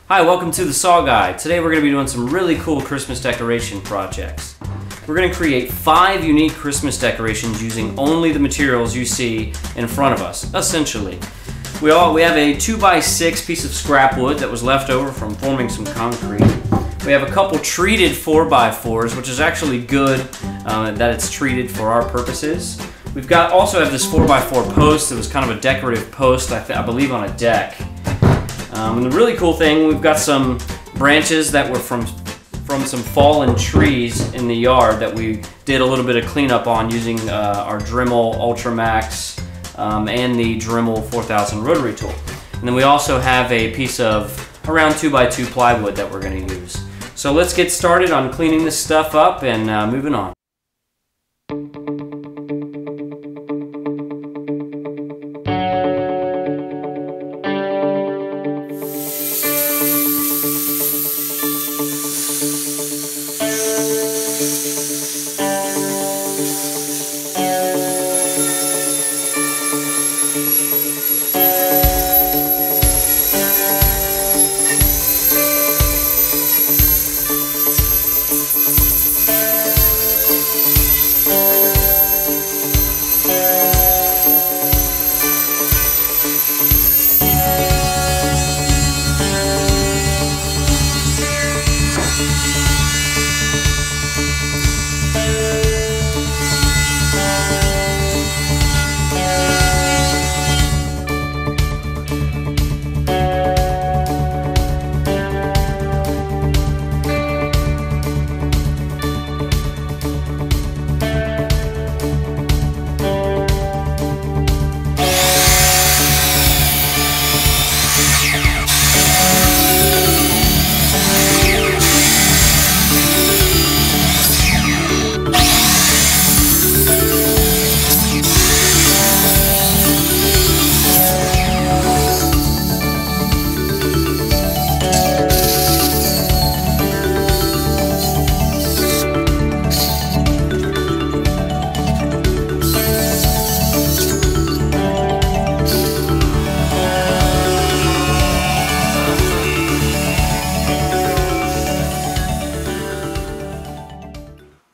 Hi, welcome to the Saw Guy. Today we're going to be doing some really cool Christmas decoration projects. We're going to create 5 unique Christmas decorations using only the materials you see in front of us, essentially. We have a 2x6 piece of scrap wood that was left over from forming some concrete. We have a couple treated 4x4s, which is actually good that it's treated for our purposes. We've also have this 4x4 post that was kind of a decorative post, I believe, on a deck. And the really cool thing, we've got some branches that were from some fallen trees in the yard that we did a little bit of cleanup on using our Dremel Ultramax and the Dremel 4000 rotary tool. And then we also have a piece of around 2x2 plywood that we're going to use. So let's get started on cleaning this stuff up and moving on.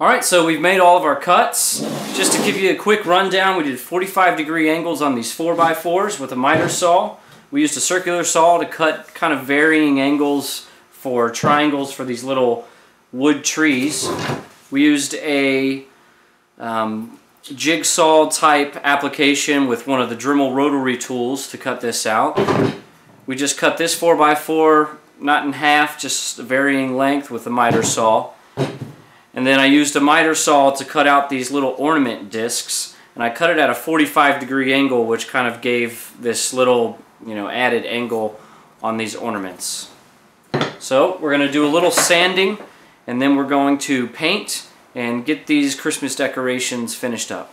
Alright, so we've made all of our cuts. Just to give you a quick rundown, we did 45-degree angles on these 4x4s with a miter saw. We used a circular saw to cut kind of varying angles for triangles for these little wood trees. We used a jigsaw type application with one of the Dremel rotary tools to cut this out. We just cut this 4x4 not in half, just varying length with a miter saw. And then I used a miter saw to cut out these little ornament discs, and I cut it at a 45-degree angle, which kind of gave this little, added angle on these ornaments. So we're going to do a little sanding, and then we're going to paint and get these Christmas decorations finished up.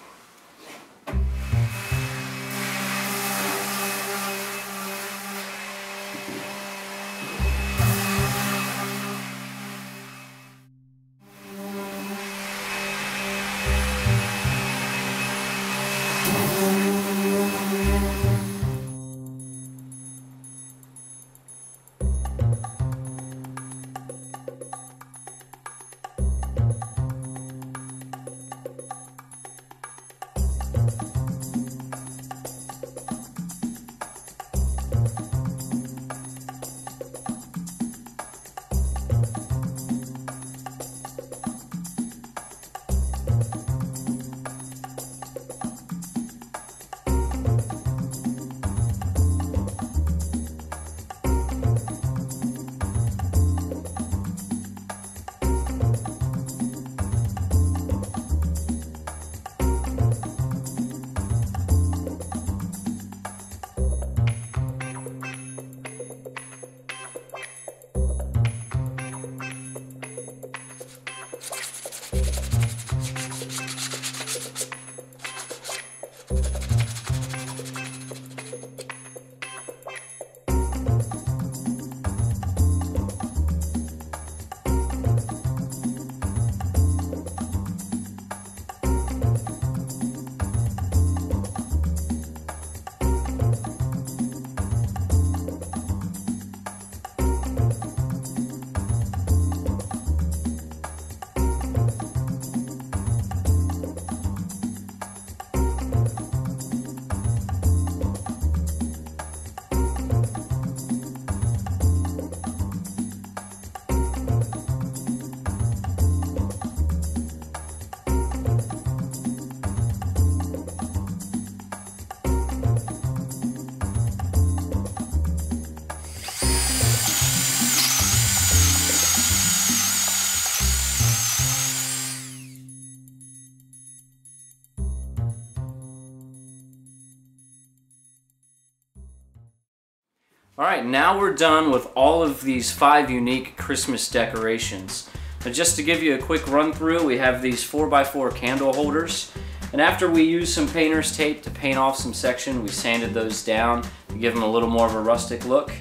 Alright, now we're done with all of these 5 unique Christmas decorations. Now just to give you a quick run through, we have these 4x4 candle holders. And after we used some painter's tape to paint off some section, we sanded those down to give them a little more of a rustic look.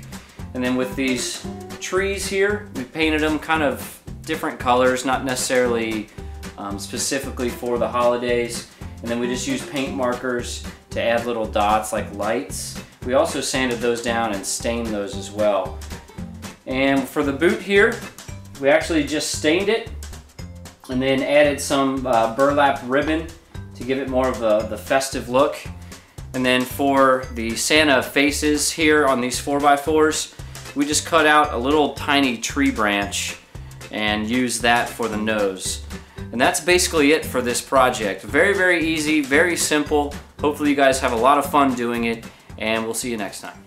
And then with these trees here, we painted them kind of different colors, not necessarily specifically for the holidays. And then we just used paint markers to add little dots like lights. We also sanded those down and stained those as well. And for the boot here, we actually just stained it and then added some burlap ribbon to give it more of the festive look. And then for the Santa faces here on these 4x4s, we just cut out a little tiny tree branch and used that for the nose. And that's basically it for this project. Very, very easy, very simple. Hopefully you guys have a lot of fun doing it, and we'll see you next time.